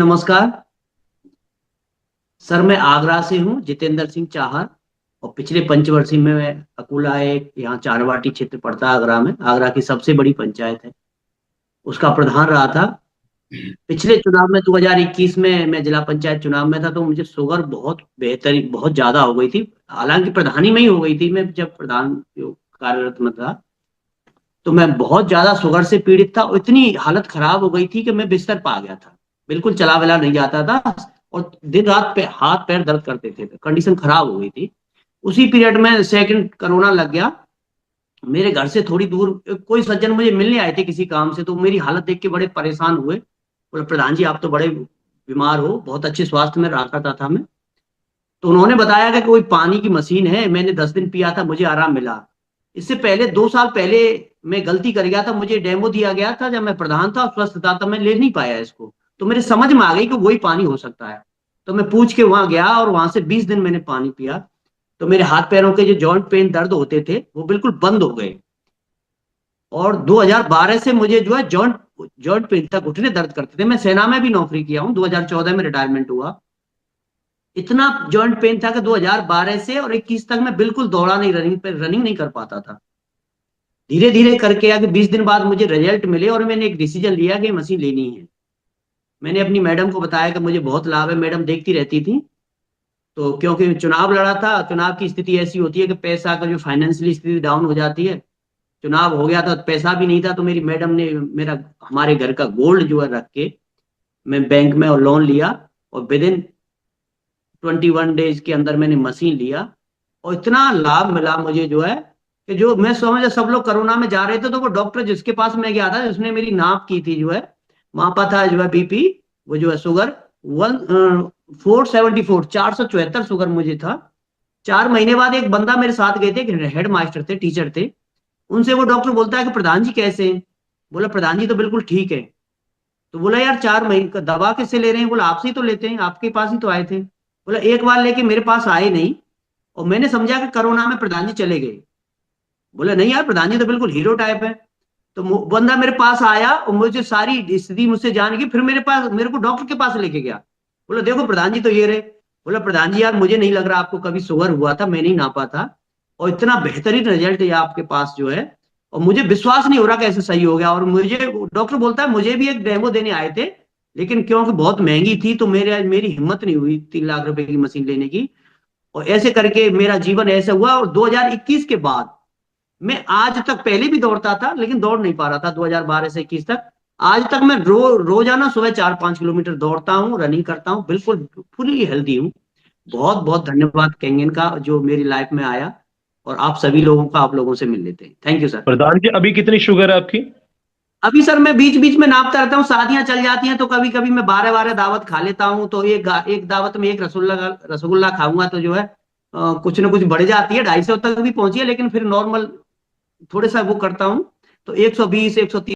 नमस्कार सर। मैं आगरा से हूँ, जितेंद्र सिंह चाहर। और पिछले पंचवर्षीय में मैं अकोला एक यहाँ चारवाटी क्षेत्र पड़ता है आगरा में, आगरा की सबसे बड़ी पंचायत है, उसका प्रधान रहा था। पिछले चुनाव में 2021 में मैं जिला पंचायत चुनाव में था, तो मुझे शुगर बहुत बेहतरीन बहुत ज्यादा हो गई थी। हालांकि प्रधानी में ही हो गई थी, मैं जब प्रधान कार्यरत में था, तो मैं बहुत ज्यादा शुगर से पीड़ित था। और इतनी हालत खराब हो गई थी कि मैं बिस्तर पा गया था, बिल्कुल चला वला नहीं जाता था। और दिन रात पे हाथ पैर दर्द करते थे, कंडीशन खराब हो गई थी। उसी पीरियड में सेकंड कोरोना लग गया। मेरे घर से थोड़ी दूर कोई सज्जन मुझे मिलने आए थे किसी काम से, तो मेरी हालत देख के बड़े परेशान हुए। बोले, प्रधान जी आप तो बड़े बीमार हो, बहुत अच्छे स्वास्थ्य में रहा करता था मैं। तो उन्होंने बताया कि कोई पानी की मशीन है, मैंने 10 दिन पिया था, मुझे आराम मिला। इससे पहले 2 साल पहले मैं गलती कर गया था, मुझे डेमो दिया गया था जब मैं प्रधान था और स्वस्थ था, तब मैं ले नहीं पाया इसको। तो मेरे समझ में आ गई कि वही पानी हो सकता है। तो मैं पूछ के वहां गया और वहां से 20 दिन मैंने पानी पिया। तो मेरे हाथ पैरों के जो जॉइंट पेन दर्द होते थे वो बिल्कुल बंद हो गए। और 2012 से मुझे जो है जॉइंट जॉइंट पेन तक, घुटने दर्द करते थे। मैं सेना में भी नौकरी किया हूँ, 2014 में रिटायरमेंट हुआ। इतना जॉइंट पेन था कि 2012 से और 21 तक मैं बिल्कुल दौड़ा नहीं, रनिंग नहीं कर पाता था। धीरे धीरे करके आगे 20 दिन बाद मुझे रिजल्ट मिले और मैंने एक डिसीजन लिया कि मशीन लेनी है। मैंने अपनी मैडम को बताया कि मुझे बहुत लाभ है, मैडम देखती रहती थी। तो क्योंकि चुनाव लड़ा था, चुनाव की स्थिति ऐसी होती है कि पैसा का जो फाइनेंशियली स्थिति डाउन हो जाती है। चुनाव हो गया था, पैसा भी नहीं था, तो मेरी मैडम ने मेरा हमारे घर का गोल्ड जो है रख के मैं बैंक में और लोन लिया। और विद इन 21 डेज के अंदर मैंने मशीन लिया। और इतना लाभ मिला मुझे जो है कि जो मैं समझ, सब लोग कोरोना में जा रहे थे, तो वो डॉक्टर जिसके पास मैं गया था, जिसने मेरी नाप की थी जो है, मापा था जो है बीपी, वो जो है शुगर 474, 474 शुगर मुझे था। 4 महीने बाद एक बंदा मेरे साथ गए थे, हेड मास्टर थे, टीचर थे। उनसे वो डॉक्टर बोलता है कि प्रधान जी कैसे हैं? बोला प्रधान जी तो बिल्कुल ठीक है। तो बोला यार 4 महीने का दवा किससे ले रहे हैं? बोला आपसे ही तो लेते हैं, आपके पास ही तो आए थे। बोला एक बार लेके मेरे पास आए नहीं, और मैंने समझा कि कोरोना में प्रधान जी चले गए। बोला नहीं यार, प्रधान जी तो बिल्कुल हीरो टाइप है। तो बंदा मेरे पास आया और मुझे सारी स्थिति मुझसे जान के फिर मेरे को डॉक्टर के पास लेके गया। बोला देखो प्रधान जी तो ये रहे। बोला प्रधान जी यार मुझे नहीं लग रहा आपको कभी शुगर हुआ था, मैं नहीं नापा था, और इतना बेहतरीन रिजल्ट है आपके पास जो है, और मुझे विश्वास नहीं हो रहा कैसे सही हो गया। और मुझे डॉक्टर बोलता है मुझे भी एक डेमो देने आए थे, लेकिन क्योंकि बहुत महंगी थी तो मेरी हिम्मत नहीं हुई 3 लाख रुपए की मशीन लेने की। और ऐसे करके मेरा जीवन ऐसा हुआ। और 2021 के बाद मैं आज तक, पहले भी दौड़ता था लेकिन दौड़ नहीं पा रहा था 2012 से 21 तक। आज तक मैं रोजाना सुबह 4-5 किलोमीटर दौड़ता हूँ, रनिंग करता हूँ, बिल्कुल फुली हेल्दी हूँ। बहुत बहुत धन्यवाद कैंगन का जो मेरी लाइफ में आया। और आप सभी लोगों का, आप लोगों से मिल लेते हैं। Thank you sir. Pradhan ji, अभी कितनी शुगर है आपकी? अभी सर मैं बीच बीच में नापता रहता हूँ, शादियां चल जाती हैं तो कभी कभी मैं 12-12 दावत खा लेता हूँ। तो एक दावत में एक रसगुल्ला रसगुल्ला खाऊंगा तो जो है कुछ ना कुछ बढ़ जाती है, 250 तक भी पहुंची है, लेकिन फिर नॉर्मल थोड़ा सा वो करता हूँ। तो 120, 130